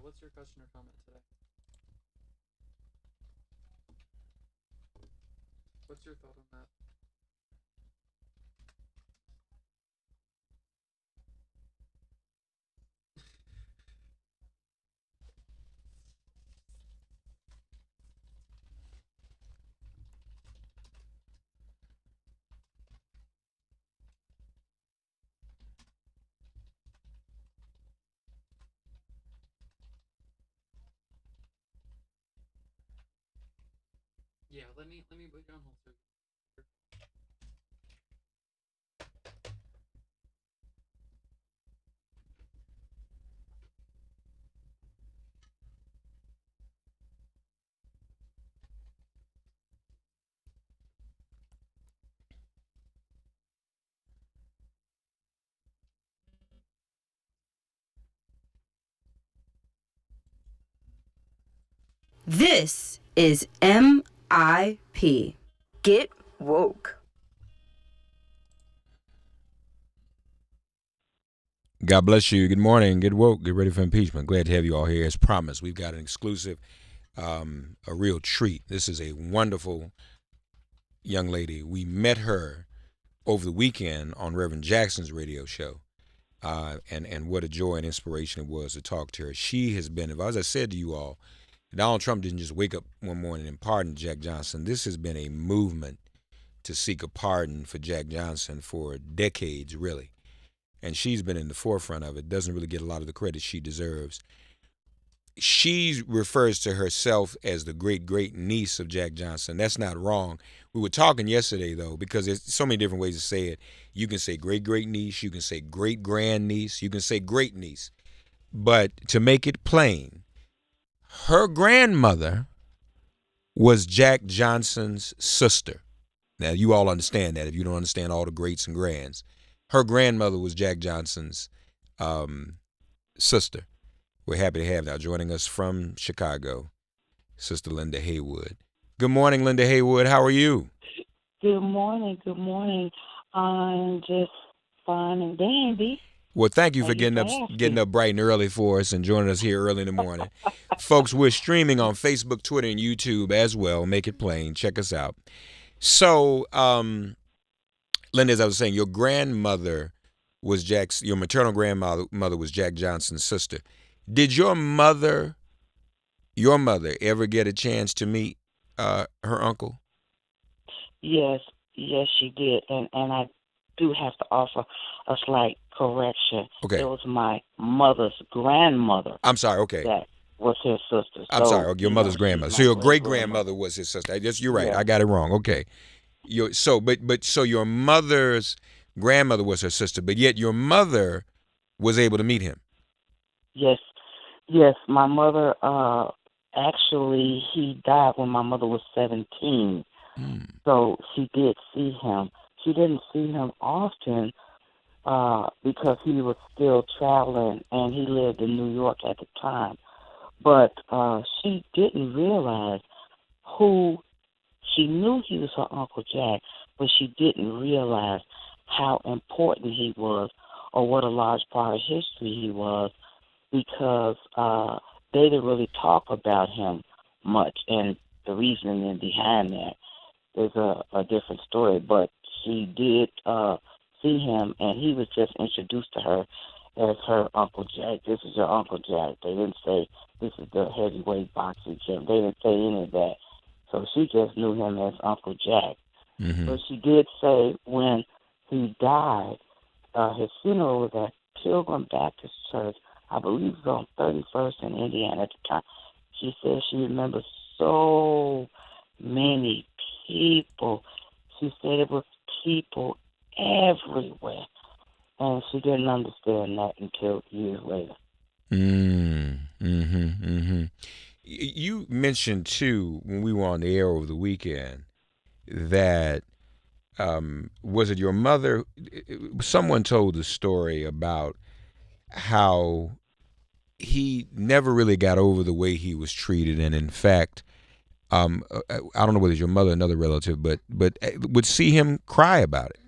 what's your question or comment today? What's your thought on that? Yeah, let me put you on hold. This is MIP. Get woke. God bless you. Good morning. Get woke. Get ready for impeachment. Glad to have you all here. As promised, we've got an exclusive, a real treat. This is a wonderful young lady. We met her over the weekend on Reverend Jackson's radio show. And what a joy and inspiration it was to talk to her. She has been, as I said to you all, Donald Trump didn't just wake up one morning and pardon Jack Johnson. This has been a movement to seek a pardon for Jack Johnson for decades, really. And she's been in the forefront of it, doesn't really get a lot of the credit she deserves. She refers to herself as the great niece of Jack Johnson. That's not wrong. We were talking yesterday, though, because there's so many different ways to say it. You can say great niece, you can say great grandniece, you can say great niece. But to make it plain, her grandmother was Jack Johnson's sister. Now, you all understand that if you don't understand all the greats and grands. Her grandmother was Jack Johnson's sister. We're happy to have now joining us from Chicago, Sister Linda Haywood. Good morning, Linda Haywood. How are you? Good morning. Good morning. I'm just fine and dandy. Well, thank you for Thank you for getting asking. up bright and early for us and joining us here early in the morning. Folks, we're streaming on Facebook, Twitter, and YouTube as well. Make it plain. Check us out. So, Linda, as I was saying, your maternal grandmother was Jack Johnson's sister. Did your mother ever get a chance to meet her uncle? Yes, she did. And I do have to offer a slight correction. Okay. It was my mother's grandmother. I'm sorry, okay. That was his sister. I'm sorry, your mother's grandmother. So your great-grandmother was his sister. You're right. Yeah. I got it wrong. Okay. So your mother's grandmother was her sister, but yet your mother was able to meet him. Yes, my mother, actually, he died when my mother was 17. So she did see him. She didn't see him often because he was still traveling, and he lived in New York at the time. But she didn't realize she knew he was her Uncle Jack, but she didn't realize how important he was or what a large part of history he was, because they didn't really talk about him much. And the reasoning behind that is a different story. But she did see him, and he was just introduced to her as her Uncle Jack. This is your Uncle Jack. They didn't say this is the heavyweight boxing champ. They didn't say any of that. So she just knew him as Uncle Jack. Mm-hmm. But she did say when he died, his funeral was at Pilgrim Baptist Church. I believe it was on 31st in Indiana at the time. She said she remembers so many people. She said it was people everywhere. And she didn't understand that until years later. You mentioned, too, when we were on the air over the weekend, that, was it your mother? Someone told the story about how he never really got over the way he was treated. And in fact, I don't know whether it's your mother or another relative, but would see him cry about it.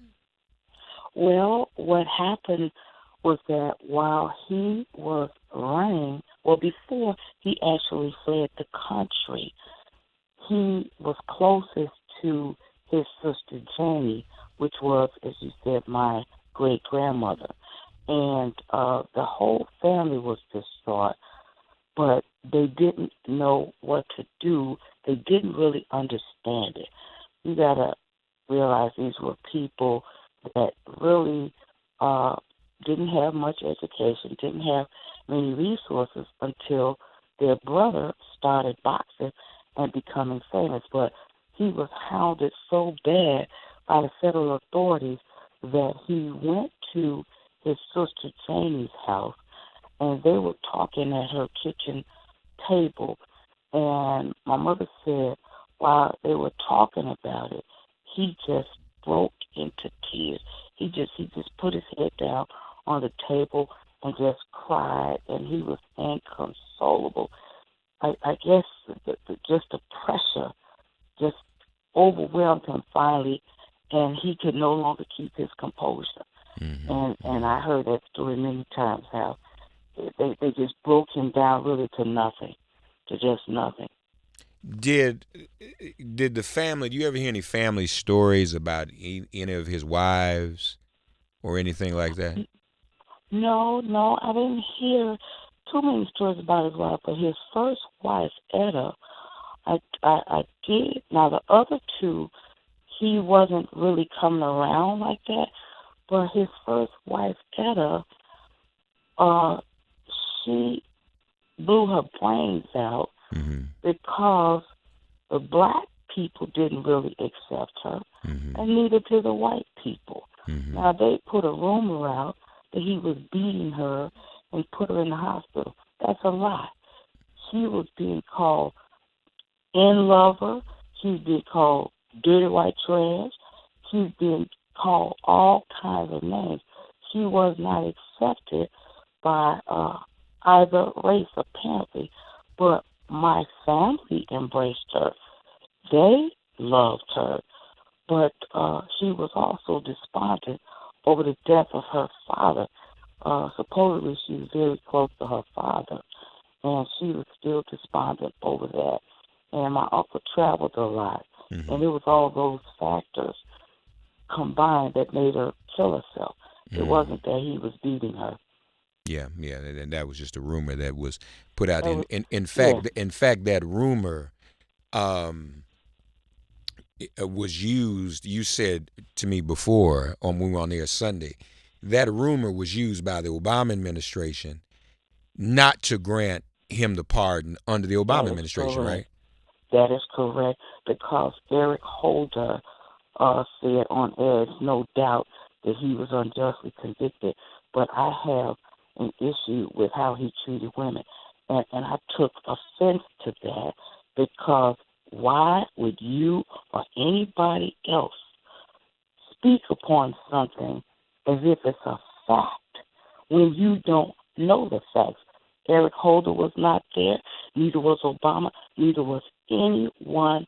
Well, what happened was that while he was running Well, before he actually fled the country, he was closest to his sister Janie, which was, as you said, my great grandmother. And the whole family was distraught, but they didn't know what to do. They didn't really understand it. You got to realize these were people that really didn't have much education, didn't have many resources until their brother started boxing and becoming famous. But he was hounded so bad by the federal authorities that he went to his sister Janie's house, and they were talking at her kitchen table. And my mother said while they were talking about it, he just broke into tears. He just put his head down on the table and just cried, and he was inconsolable. I guess just the pressure just overwhelmed him finally, and he could no longer keep his composure. And I heard that story many times, how they just broke him down really to nothing, to just nothing. Did the family? Do you ever hear any family stories about any of his wives or anything like that? No, I didn't hear too many stories about his wife, but his first wife, Etta, I did. Now the other two, he wasn't really coming around like that. But his first wife, Etta, she blew her brains out because the black people didn't really accept her, and neither did the white people. Now, they put a rumor out that he was beating her and put her in the hospital. That's a lie. She was being called in-lover. She was being called dirty white trash. She was being called all kinds of names. She was not accepted by either race, apparently. But my family embraced her. They loved her. But she was also despondent over the death of her father. Supposedly she was very close to her father, and she was still despondent over that. And my uncle traveled a lot, and it was all those factors combined that made her kill herself. It wasn't that he was beating her. Yeah, and that was just a rumor that was put out. In fact, that rumor was used. You said to me before when we were on there Sunday, that rumor was used by the Obama administration not to grant him the pardon under the Obama administration, correct. right? That is correct, because Eric Holder said on air, there's no doubt that he was unjustly convicted, but I have an issue with how he treated women. And I took offense to that, because why would you or anybody else speak upon something as if it's a fact when you don't know the facts? Eric Holder was not there, neither was Obama, neither was anyone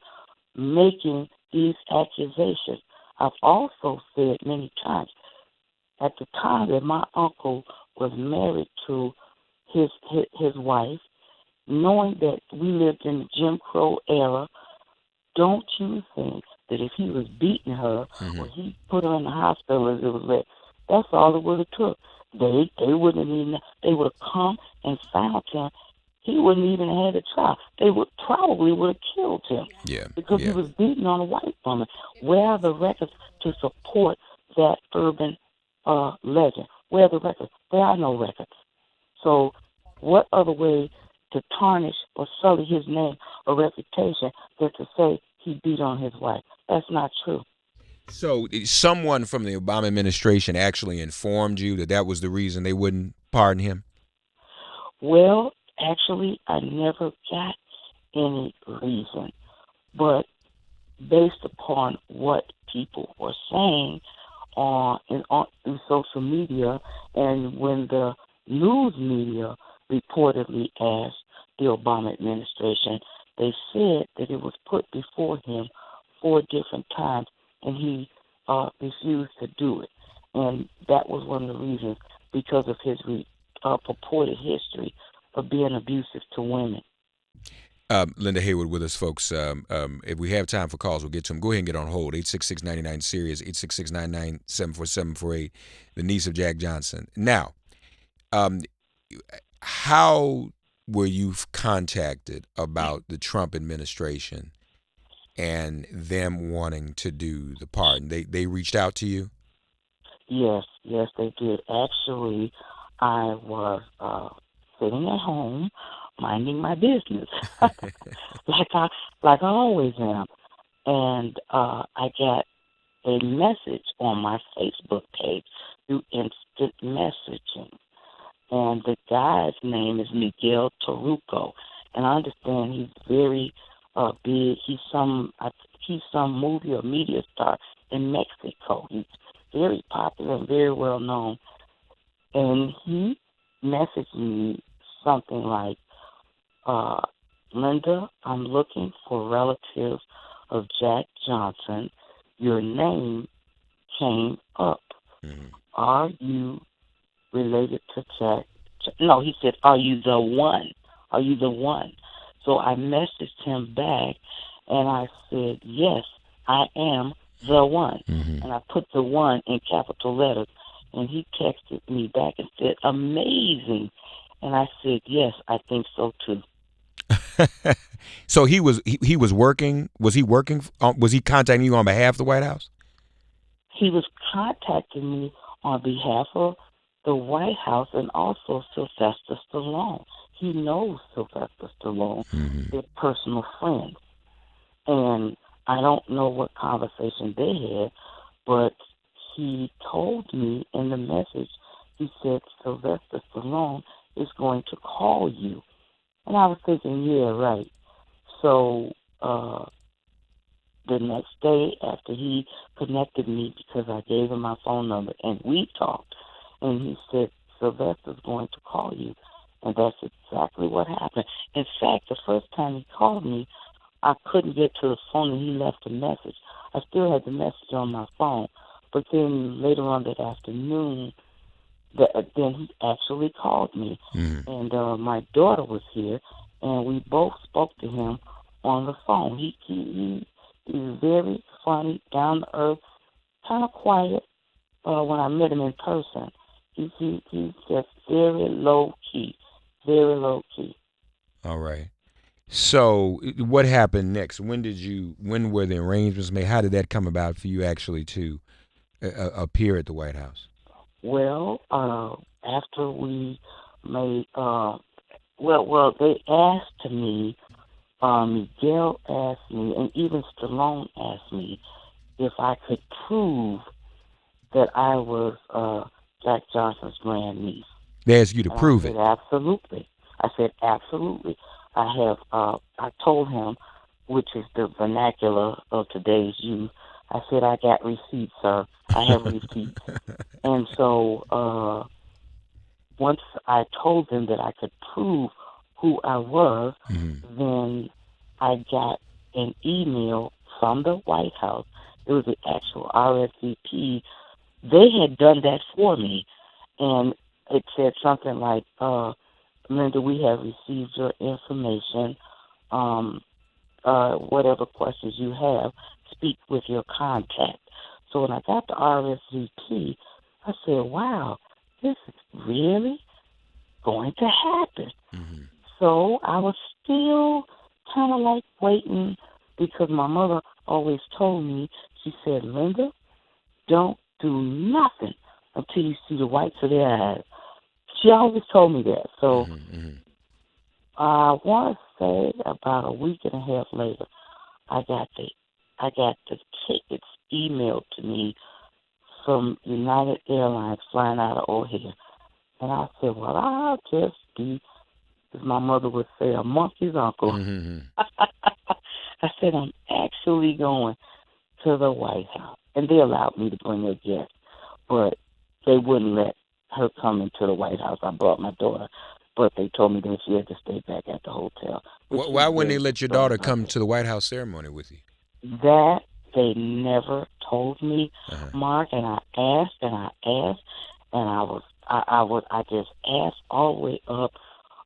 making these accusations. I've also said many times, at the time that my uncle was married to his wife, knowing that we lived in the Jim Crow era, don't you think that if he was beating her or he put her in the hospital as it was lit, that's all it would have took. They wouldn't even, they would have come and found him. He wouldn't even have had a trial. They would have killed him. Because he was beating on a white woman. Where are the records to support that urban legend? Where are the records? There are no records. So what other way to tarnish or sully his name or reputation than to say he beat on his wife? That's not true. So someone from the Obama administration actually informed you that was the reason they wouldn't pardon him? Well, actually, I never got any reason. But based upon what people were saying on social media, and when the news media reportedly asked the Obama administration, they said that it was put before him 4 different times, and he refused to do it. And that was one of the reasons, because of his purported history for being abusive to women. Linda Haywood with us, folks. If we have time for calls, we'll get to them. Go ahead and get on hold. 866-99-SIRIUS, 866-99-7478, the niece of Jack Johnson. Now, how were you contacted about the Trump administration and them wanting to do the pardon? They reached out to you? Yes, they did. Actually, I was sitting at home minding my business, like I always am, and I got a message on my Facebook page through instant messaging, and the guy's name is Miguel Taruco, and I understand he's very big. He's some movie or media star in Mexico. He's very popular and very well known, and he messaged me something like, Linda, I'm looking for relatives of Jack Johnson. Your name came up. Mm-hmm. Are you related to Jack? No, he said, are you the one? Are you the one? So I messaged him back, and I said, yes, I am the one. Mm-hmm. And I put the one in capital letters, and he texted me back and said, amazing. And I said, yes, I think so too. So he was working. Was he working? Was he contacting you on behalf of the White House? He was contacting me on behalf of the White House and also Sylvester Stallone. He knows Sylvester Stallone. Mm-hmm. They're personal friends. And I don't know what conversation they had, but he told me in the message, he said, Sylvester Stallone is going to call you. And I was thinking, yeah, right. So the next day after he connected me, because I gave him my phone number, and we talked, and he said, Sylvester's going to call you. And that's exactly what happened. In fact, the first time he called me, I couldn't get to the phone, and he left a message. I still had the message on my phone. But then later on that afternoon, then he actually called me. Mm-hmm. And my daughter was here, and we both spoke to him on the phone. He's very funny, down to earth, kind of quiet. When I met him in person, he's just very low key, very low key. All right. So what happened next? When were the arrangements made? How did that come about for you actually to appear at the White House? Well, after we made, they asked me, Miguel asked me, and even Stallone asked me if I could prove that I was Jack Johnson's grandniece. They asked you to prove it? Absolutely. I said, absolutely. I told him, which is the vernacular of today's youth, I said, I got receipts, sir. I have receipts. And so once I told them that I could prove who I was, mm-hmm. then I got an email from the White House. It was the actual RSVP. They had done that for me, and it said something like, Linda, we have received your information. Whatever questions you have, speak with your contact. So when I got the RSVP, I said, wow, this is really going to happen. Mm-hmm. So I was still kind of like waiting, because my mother always told me, she said, Linda, don't do nothing until you see the whites of their eyes. She always told me that. So mm-hmm. I want to say about a week and a half later, I got the tickets emailed to me from United Airlines flying out of O'Hare. And I said, well, I'll just be, as my mother would say, a monkey's uncle. Mm-hmm. I said, I'm actually going to the White House. And they allowed me to bring a guest, but they wouldn't let her come into the White House. I brought my daughter, but they told me that she had to stay back at the hotel. Why wouldn't they let your daughter come to the White House ceremony with you? That they never told me, Mark, and I asked, and I just asked all the way up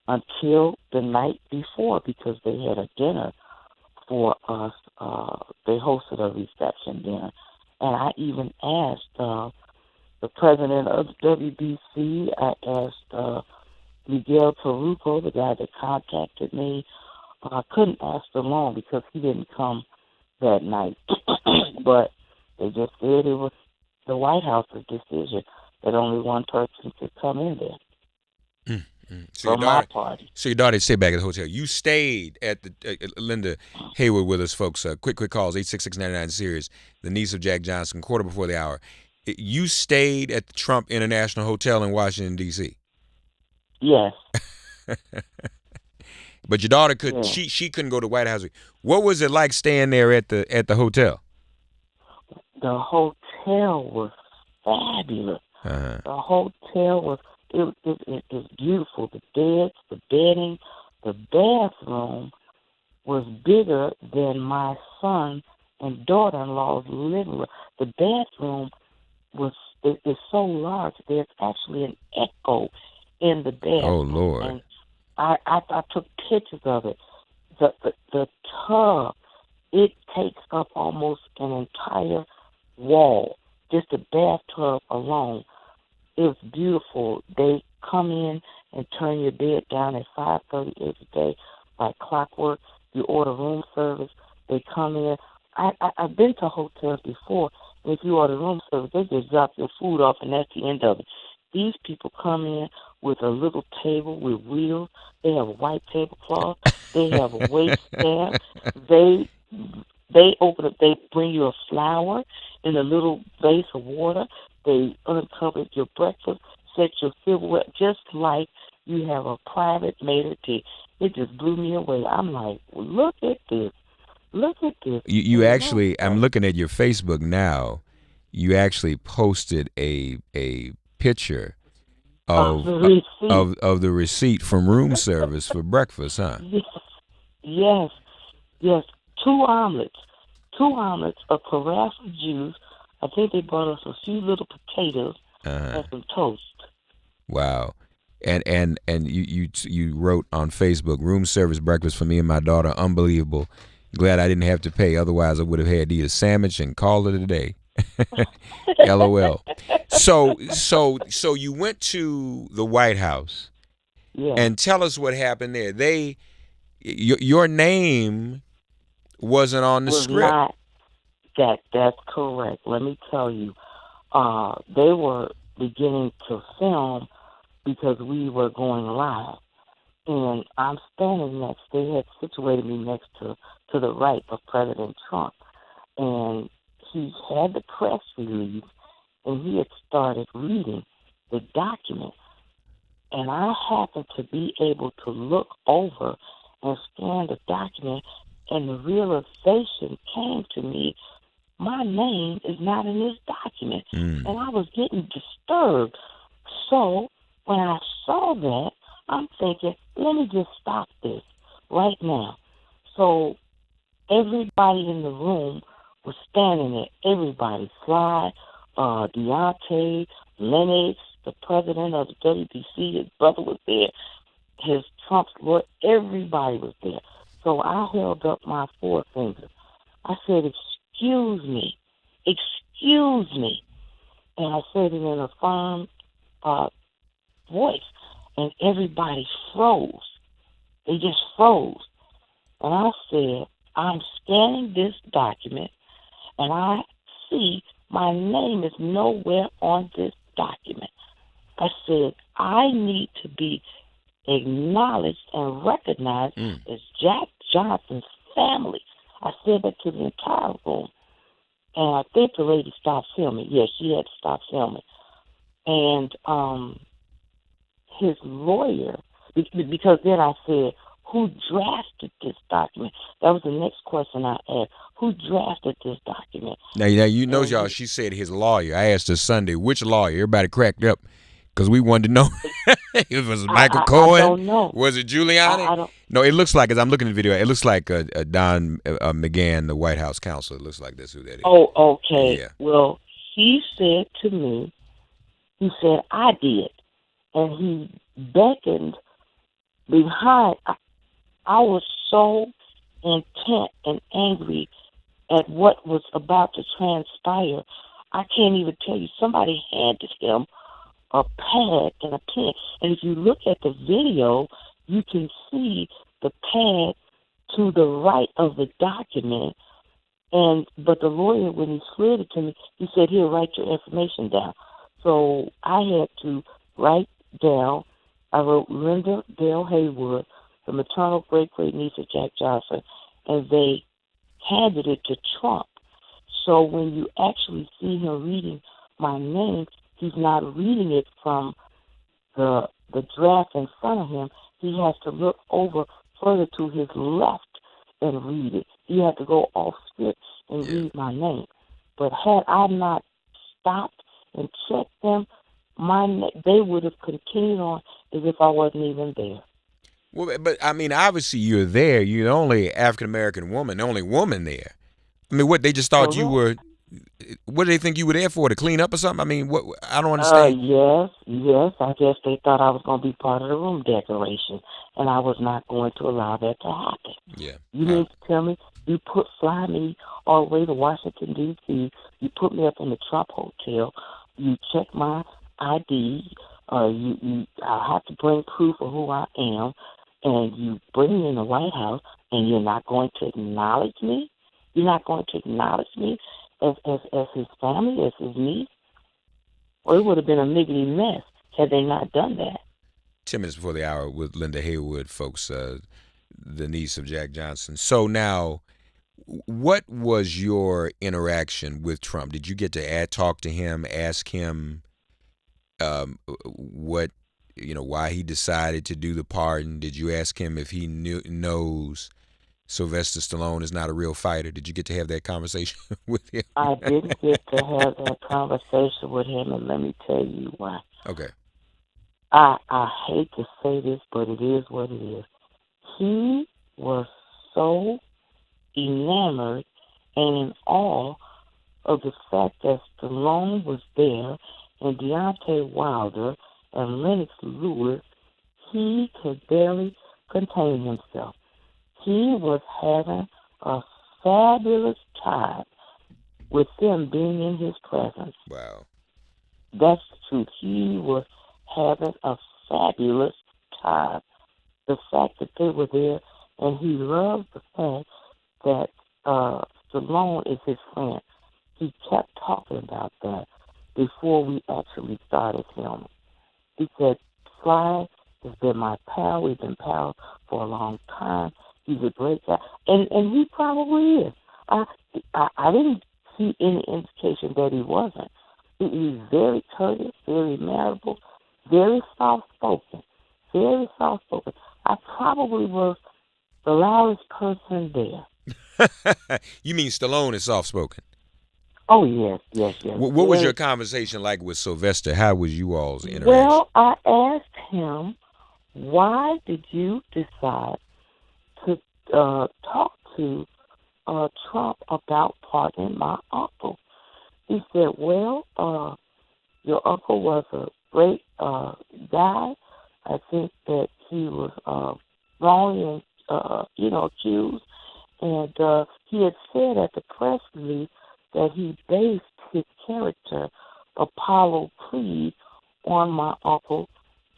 until the night before because they had a dinner for us. They hosted a reception dinner. And I even asked the president of WBC, I asked Miguel Peruco, the guy that contacted me. I couldn't ask alone because he didn't come that night. But they just said it was the White House's decision that only one person could come in there. So my party. So your daughter stayed back at the hotel. You stayed at the Linda Haywood with us, folks. Quick calls 866-99-SERIOUS. The niece of Jack Johnson, quarter before the hour. You stayed at the Trump International Hotel in Washington D.C. Yes. But your daughter could. Yeah. She couldn't go to White House. What was it like staying there at the hotel? The hotel was fabulous. Uh-huh. The hotel was. It was beautiful. The beds, the bedding, the bathroom was bigger than my son and daughter-in-law's living room. The bathroom is so large. There's actually an echo in the bathroom. Oh Lord! And I took pictures of it. The tub, it takes up almost an entire wall. Just the bathtub alone. It was beautiful. They come in and turn your bed down at 5:30 every day, like clockwork. You order room service. They come in. I've been to hotels before, and if you order room service, they just drop your food off, and that's the end of it. These people come in with a little table with wheels. They have a white tablecloth. They have a wait staff. They open up. They bring you a flower in a little vase of water. They uncovered your breakfast, set your silverware, just like you have a private maitre d'. It just blew me away. I'm like, well, look at this. Look at this. You actually, I'm looking at your Facebook now. You actually posted a picture of the receipt from room service for breakfast, huh? Yes. 2 omelets, a carafe of juice. I think they brought us a few little potatoes and some toast. Wow. And you wrote on Facebook, room service breakfast for me and my daughter, unbelievable. Glad I didn't have to pay. Otherwise, I would have had to eat a sandwich and call it a day. LOL. So you went to the White House, and tell us what happened there. Your name wasn't on the script. That's correct. Let me tell you, they were beginning to film because we were going live, and I'm standing next. They had situated me next to the right of President Trump, and he had the press release, and he had started reading the document, and I happened to be able to look over and scan the document, and the realization came to me, my name is not in this document, and I was getting disturbed. So when I saw that, I'm thinking, let me just stop this right now. So everybody in the room was standing there. Everybody, Sly, Deontay, Lennox, the president of the WBC, his brother was there, his Trump's lawyer, everybody was there. So I held up my forefinger. I said, excuse me. And I said it in a firm voice, and everybody froze. They just froze. And I said, I'm scanning this document, and I see my name is nowhere on this document. I said, I need to be acknowledged and recognized as Jack Johnson's family. I said that to the entire room. And I think the lady stopped filming. Yes, she had to stop filming. And his lawyer, because then I said, who drafted this document? That was the next question I asked. Who drafted this document? Now you know, y'all, she said his lawyer. I asked her Sunday, which lawyer? Everybody cracked up because we wanted to know. It was Michael Cohen? I don't know. Was it Giuliani? I don't. No, it looks like, as I'm looking at the video, it looks like Don McGahn, the White House counsel. It looks like that's who that is. Oh, okay. Yeah. Well, he said to me, I did. And he beckoned behind, I was so intent and angry at what was about to transpire. I can't even tell you. Somebody handed him a pad and a pen. And if you look at the video, you can see the pad to the right of the document. But the lawyer, when he slid it to me, he said, "Here, write your information down." So I had to write down. I wrote Linda Dale Haywood, the maternal great-great niece of Jack Johnson, and they handed it to Trump. So when you actually see him reading my name, he's not reading it from the draft in front of him. He has to look over further to his left and read it. He had to go off script and read my name. But had I not stopped and checked them, they would have continued on as if I wasn't even there. Well, but I mean, obviously you're there. You're the only African American woman, the only woman there. I mean, what, they just thought you were? What do they think you were there for, to clean up or something? I mean, what? I don't understand. Yes. I guess they thought I was going to be part of the room decoration, and I was not going to allow that to happen. Yeah. You mean to tell me you fly me all the way to Washington, D.C., you put me up in the Trump Hotel, you check my ID, I have to bring proof of who I am, and you bring me in the White House, and you're not going to acknowledge me? You're not going to acknowledge me as his family, as his niece? Or it would have been a niggly mess had they not done that. 10 minutes before the hour with Linda Haywood, folks, the niece of Jack Johnson. So now, what was your interaction with Trump? Did you get to talk to him, ask him why he decided to do the pardon? Did you ask him if he knows Sylvester Stallone is not a real fighter? Did you get to have that conversation with him? I didn't get to have that conversation with him, and let me tell you why. Okay. I hate to say this, but it is what it is. He was so enamored and in awe of the fact that Stallone was there and Deontay Wilder and Lennox Lewis, he could barely contain himself. He was having a fabulous time with them being in his presence. Wow. That's the truth. He was having a fabulous time. The fact that they were there, and he loved the fact that Stallone is his friend. He kept talking about that before we actually started filming. He said, "Sly has been my pal. We've been pals for a long time. He's a great guy." And he probably is. I didn't see any indication that he wasn't. He's very courteous, very mannerable, very soft-spoken. Very soft-spoken. I probably was the loudest person there. You mean Stallone is soft-spoken? Oh, yes. What was your conversation like with Sylvester? How was you all's interaction? Well, I asked him, why did you decide to talk to Trump about pardoning my uncle? He said, well, your uncle was a great guy. I think that he was wrongly, accused. And he had said at the press release that he based his character, Apollo Creed, on my uncle,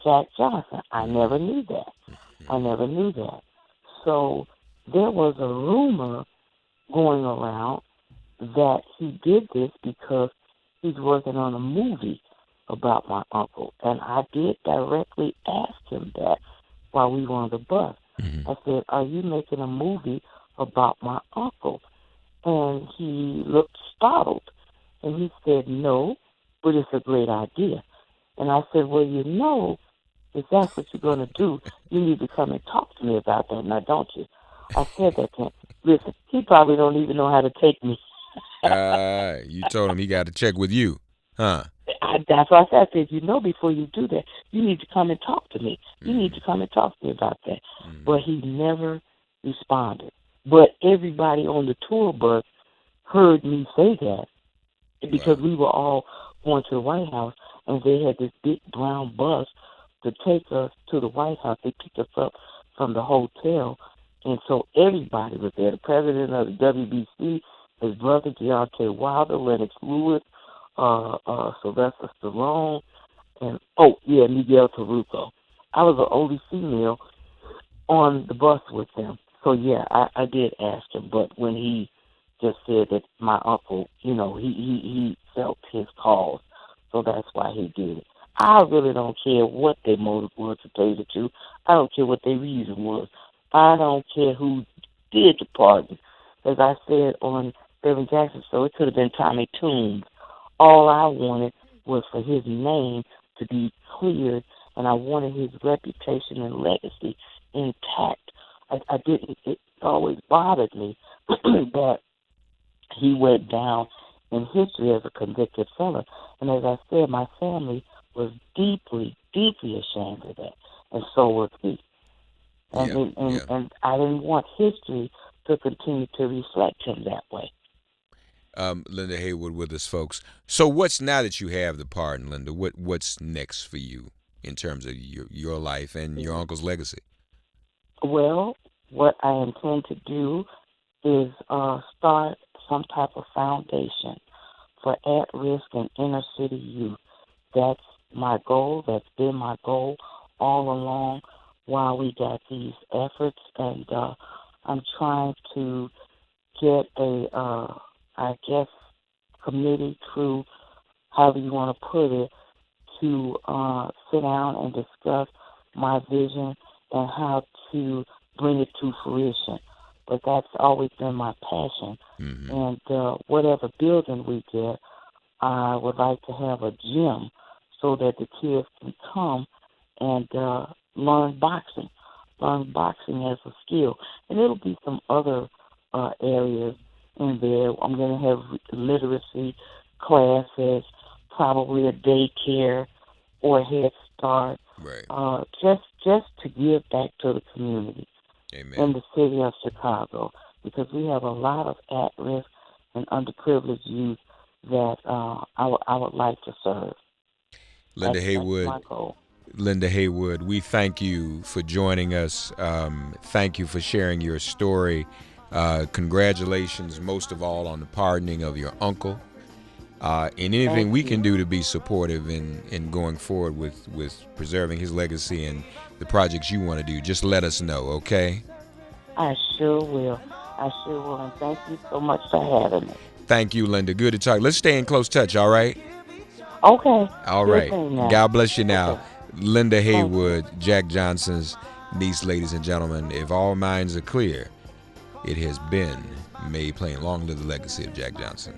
Jack Johnson. I never knew that. So there was a rumor going around that he did this because he's working on a movie about my uncle. And I did directly ask him that while we were on the bus. Mm-hmm. I said, "Are you making a movie about my uncle?" And he looked startled. And he said, "No, but it's a great idea." And I said, "Well, if that's what you're going to do, you need to come and talk to me about that now, don't you?" I said that to him. Listen, he probably don't even know how to take me. You told him he got to check with you, huh? That's what I said. Before you do that, you need to come and talk to me. You need to come and talk to me about that. But he never responded. But everybody on the tour bus heard me say that because we were all going to the White House, and they had this big brown bus to take us to the White House. They picked us up from the hotel, and so everybody was there. The president of the WBC, his brother Deontay Wilder, Lennox Lewis, Sylvester Stallone, and Miguel Taruco. I was the only female on the bus with them. So yeah, I did ask him, but when he just said that my uncle, he felt his cause, so that's why he did it. I really don't care what their motive was, to tell you the truth. I don't care what their reason was. I don't care who did the pardon. As I said on Reverend Jackson's show, it could have been Tommy Toombs. All I wanted was for his name to be cleared, and I wanted his reputation and legacy intact. I didn't. It always bothered me that he went down in history as a convicted felon. And as I said, my family was deeply, deeply ashamed of that, and so was we. And I didn't want history to continue to reflect him that way. Linda Haywood with us, folks. So what's, now that you have the pardon, Linda, what's next for you in terms of your life and your uncle's legacy? Well, what I intend to do is start some type of foundation for at-risk and inner-city youth. That's my goal. That's been my goal all along while we got these efforts. And I'm trying to get a, committee, crew, however you want to put it, to sit down and discuss my vision and how to bring it to fruition. But that's always been my passion. Mm-hmm. And whatever building we get, I would like to have a gym so that the kids can come and learn boxing as a skill. And it'll be some other areas in there. I'm going to have literacy classes, probably a daycare or a Head Start, right. Just to give back to the community. Amen. In the city of Chicago, because we have a lot of at-risk and underprivileged youth that I would like to serve. Linda Haywood. That's my goal. Linda Haywood, we thank you for joining us. Thank you for sharing your story. Congratulations, most of all, on the pardoning of your uncle. And anything we can do to be supportive in going forward with preserving his legacy and the projects you want to do, just let us know, okay? I sure will. And thank you so much for having me. Thank you, Linda. Good to talk. Let's stay in close touch, all right? Okay. All right. God bless you now. Okay. Linda Haywood, Jack Johnson's niece, ladies and gentlemen. If all minds are clear, it has been made plain. Long live the legacy of Jack Johnson.